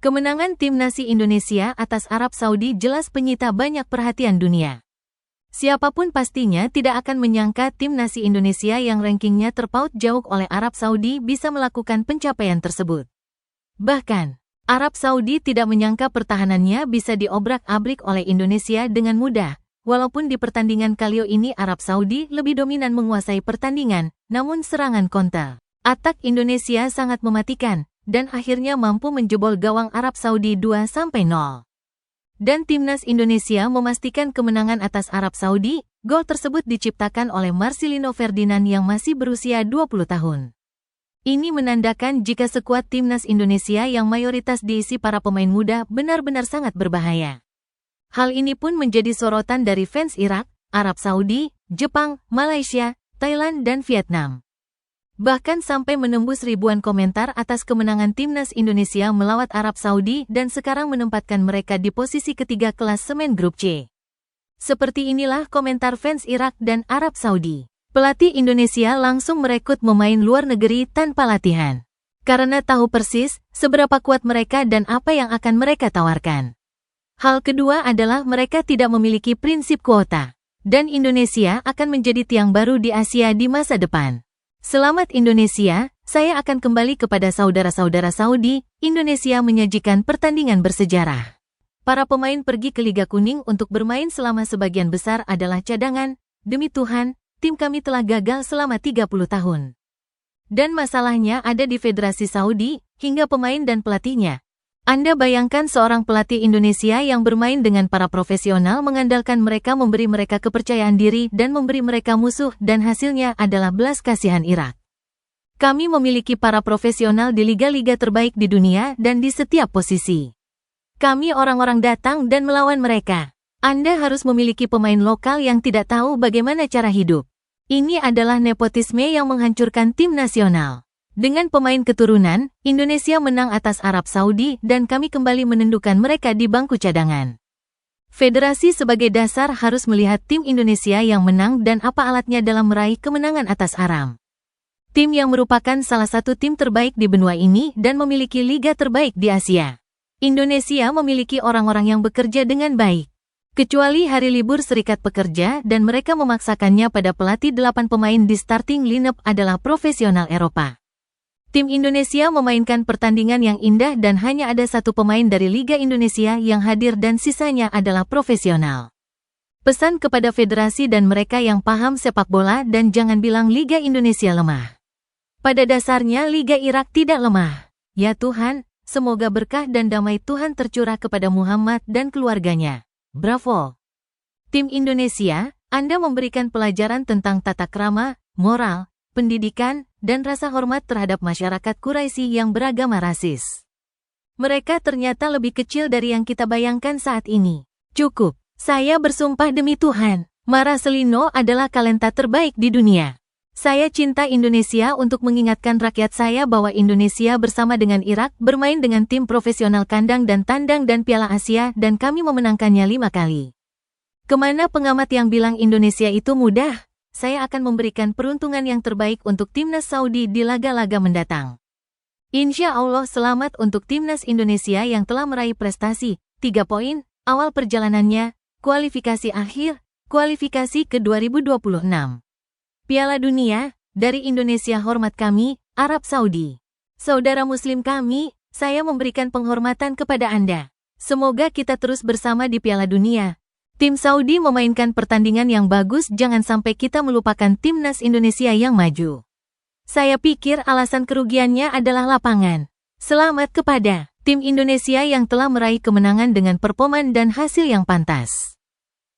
Kemenangan timnas Indonesia atas Arab Saudi jelas penyita banyak perhatian dunia. Siapapun pastinya tidak akan menyangka timnas Indonesia yang rankingnya terpaut jauh oleh Arab Saudi bisa melakukan pencapaian tersebut. Bahkan, Arab Saudi tidak menyangka pertahanannya bisa diobrak-abrik oleh Indonesia dengan mudah. Walaupun di pertandingan kali ini Arab Saudi lebih dominan menguasai pertandingan, namun serangan counter atak Indonesia sangat mematikan, dan akhirnya mampu menjebol gawang Arab Saudi 2-0. Dan timnas Indonesia memastikan kemenangan atas Arab Saudi. Gol tersebut diciptakan oleh Marcelino Ferdinand yang masih berusia 20 tahun. Ini menandakan jika skuad timnas Indonesia yang mayoritas diisi para pemain muda benar-benar sangat berbahaya. Hal ini pun menjadi sorotan dari fans Irak, Arab Saudi, Jepang, Malaysia, Thailand dan Vietnam. Bahkan sampai menembus ribuan komentar atas kemenangan timnas Indonesia melawat Arab Saudi dan sekarang menempatkan mereka di posisi ketiga klasemen grup C. Seperti inilah komentar fans Irak dan Arab Saudi. Pelatih Indonesia langsung merekrut pemain luar negeri tanpa latihan. Karena tahu persis seberapa kuat mereka dan apa yang akan mereka tawarkan. Hal kedua adalah mereka tidak memiliki prinsip kuota. Dan Indonesia akan menjadi tiang baru di Asia di masa depan. Selamat Indonesia, saya akan kembali kepada saudara-saudara Saudi. Indonesia menyajikan pertandingan bersejarah. Para pemain pergi ke Liga Kuning untuk bermain selama sebagian besar adalah cadangan. Demi Tuhan, tim kami telah gagal selama 30 tahun. Dan masalahnya ada di Federasi Saudi, hingga pemain dan pelatihnya. Anda bayangkan seorang pelatih Indonesia yang bermain dengan para profesional mengandalkan mereka memberi mereka kepercayaan diri dan memberi mereka musuh dan hasilnya adalah belas kasihan Irak. Kami memiliki para profesional di liga-liga terbaik di dunia dan di setiap posisi. Kami orang-orang datang dan melawan mereka. Anda harus memiliki pemain lokal yang tidak tahu bagaimana cara hidup. Ini adalah nepotisme yang menghancurkan tim nasional. Dengan pemain keturunan, Indonesia menang atas Arab Saudi dan kami kembali menundukkan mereka di bangku cadangan. Federasi sebagai dasar harus melihat tim Indonesia yang menang dan apa alatnya dalam meraih kemenangan atas Arab. Tim yang merupakan salah satu tim terbaik di benua ini dan memiliki liga terbaik di Asia. Indonesia memiliki orang-orang yang bekerja dengan baik. Kecuali hari libur serikat pekerja dan mereka memaksakannya pada pelatih 8 pemain di starting lineup adalah profesional Eropa. Tim Indonesia memainkan pertandingan yang indah dan hanya ada satu pemain dari Liga Indonesia yang hadir dan sisanya adalah profesional. Pesan kepada federasi dan mereka yang paham sepak bola dan jangan bilang Liga Indonesia lemah. Pada dasarnya Liga Irak tidak lemah. Ya Tuhan, semoga berkah dan damai Tuhan tercurah kepada Muhammad dan keluarganya. Bravo! Tim Indonesia, Anda memberikan pelajaran tentang tata krama, moral, pendidikan, dan rasa hormat terhadap masyarakat Quraisy yang beragama rasis. Mereka ternyata lebih kecil dari yang kita bayangkan saat ini. Cukup, saya bersumpah demi Tuhan, Marcelino adalah talenta terbaik di dunia. Saya cinta Indonesia untuk mengingatkan rakyat saya bahwa Indonesia bersama dengan Irak bermain dengan tim profesional kandang dan tandang dan Piala Asia dan kami memenangkannya 5 kali. Kemana pengamat yang bilang Indonesia itu mudah? Saya akan memberikan peruntungan yang terbaik untuk timnas Saudi di laga-laga mendatang. Insya Allah selamat untuk timnas Indonesia yang telah meraih prestasi 3 poin awal perjalanannya, kualifikasi akhir, kualifikasi ke 2026. Piala Dunia, dari Indonesia hormat kami, Arab Saudi. Saudara Muslim kami, saya memberikan penghormatan kepada Anda. Semoga kita terus bersama di Piala Dunia. Tim Saudi memainkan pertandingan yang bagus, jangan sampai kita melupakan timnas Indonesia yang maju. Saya pikir alasan kerugiannya adalah lapangan. Selamat kepada tim Indonesia yang telah meraih kemenangan dengan performa dan hasil yang pantas.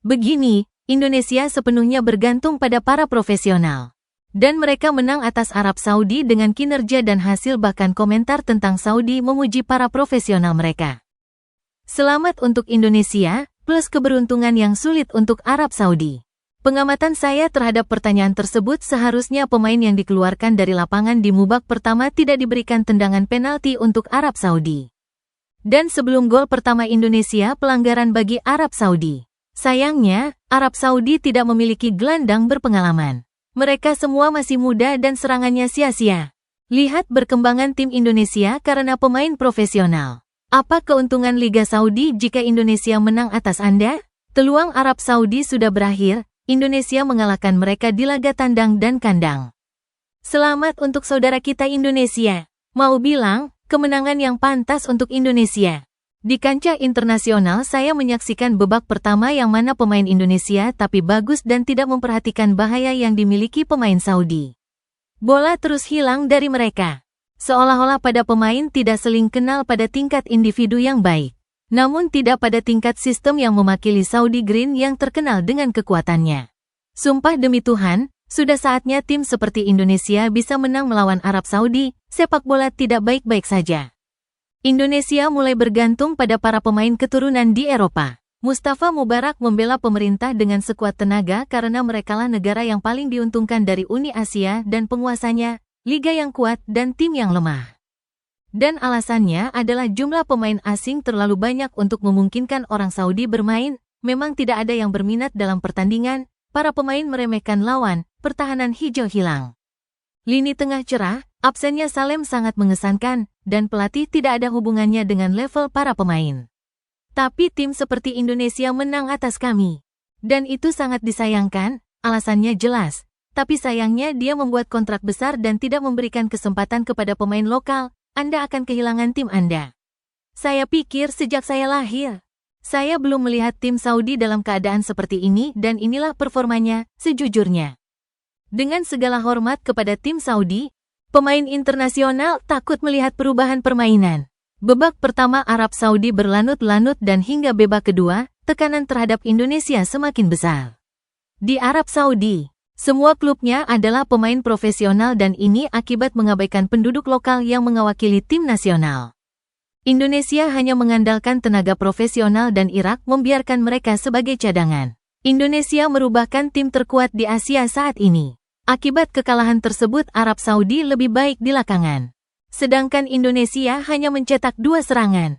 Begini, Indonesia sepenuhnya bergantung pada para profesional. Dan mereka menang atas Arab Saudi dengan kinerja dan hasil bahkan komentar tentang Saudi memuji para profesional mereka. Selamat untuk Indonesia. Plus keberuntungan yang sulit untuk Arab Saudi. Pengamatan saya terhadap pertanyaan tersebut seharusnya pemain yang dikeluarkan dari lapangan di babak pertama tidak diberikan tendangan penalti untuk Arab Saudi. Dan sebelum gol pertama Indonesia pelanggaran bagi Arab Saudi. Sayangnya, Arab Saudi tidak memiliki gelandang berpengalaman. Mereka semua masih muda dan serangannya sia-sia. Lihat perkembangan tim Indonesia karena pemain profesional. Apa keuntungan Liga Saudi jika Indonesia menang atas Anda? Peluang Arab Saudi sudah berakhir, Indonesia mengalahkan mereka di laga tandang dan kandang. Selamat untuk saudara kita Indonesia. Mau bilang, kemenangan yang pantas untuk Indonesia. Di kancah internasional saya menyaksikan babak pertama yang mana pemain Indonesia tapi bagus dan tidak memperhatikan bahaya yang dimiliki pemain Saudi. Bola terus hilang dari mereka. Seolah-olah pada pemain tidak saling kenal pada tingkat individu yang baik. Namun tidak pada tingkat sistem yang memakili Saudi Green yang terkenal dengan kekuatannya. Sumpah demi Tuhan, sudah saatnya tim seperti Indonesia bisa menang melawan Arab Saudi, sepak bola tidak baik-baik saja. Indonesia mulai bergantung pada para pemain keturunan di Eropa. Mustafa Mubarak membela pemerintah dengan sekuat tenaga karena merekalah negara yang paling diuntungkan dari Uni Asia dan penguasanya, liga yang kuat dan tim yang lemah. Dan alasannya adalah jumlah pemain asing terlalu banyak untuk memungkinkan orang Saudi bermain, memang tidak ada yang berminat dalam pertandingan, para pemain meremehkan lawan, pertahanan hijau hilang. Lini tengah cerah, absennya Salem sangat mengesankan, dan pelatih tidak ada hubungannya dengan level para pemain. Tapi tim seperti Indonesia menang atas kami. Dan itu sangat disayangkan, alasannya jelas. Tapi sayangnya dia membuat kontrak besar dan tidak memberikan kesempatan kepada pemain lokal, Anda akan kehilangan tim Anda. Saya pikir sejak saya lahir, saya belum melihat tim Saudi dalam keadaan seperti ini dan inilah performanya, sejujurnya. Dengan segala hormat kepada tim Saudi, pemain internasional takut melihat perubahan permainan. Babak pertama Arab Saudi berlanut-lanut dan hingga babak kedua, tekanan terhadap Indonesia semakin besar. Di Arab Saudi, semua klubnya adalah pemain profesional dan ini akibat mengabaikan penduduk lokal yang mewakili tim nasional. Indonesia hanya mengandalkan tenaga profesional dan Irak membiarkan mereka sebagai cadangan. Indonesia merupakan tim terkuat di Asia saat ini. Akibat kekalahan tersebut Arab Saudi lebih baik di lapangan. Sedangkan Indonesia hanya mencetak 2 serangan.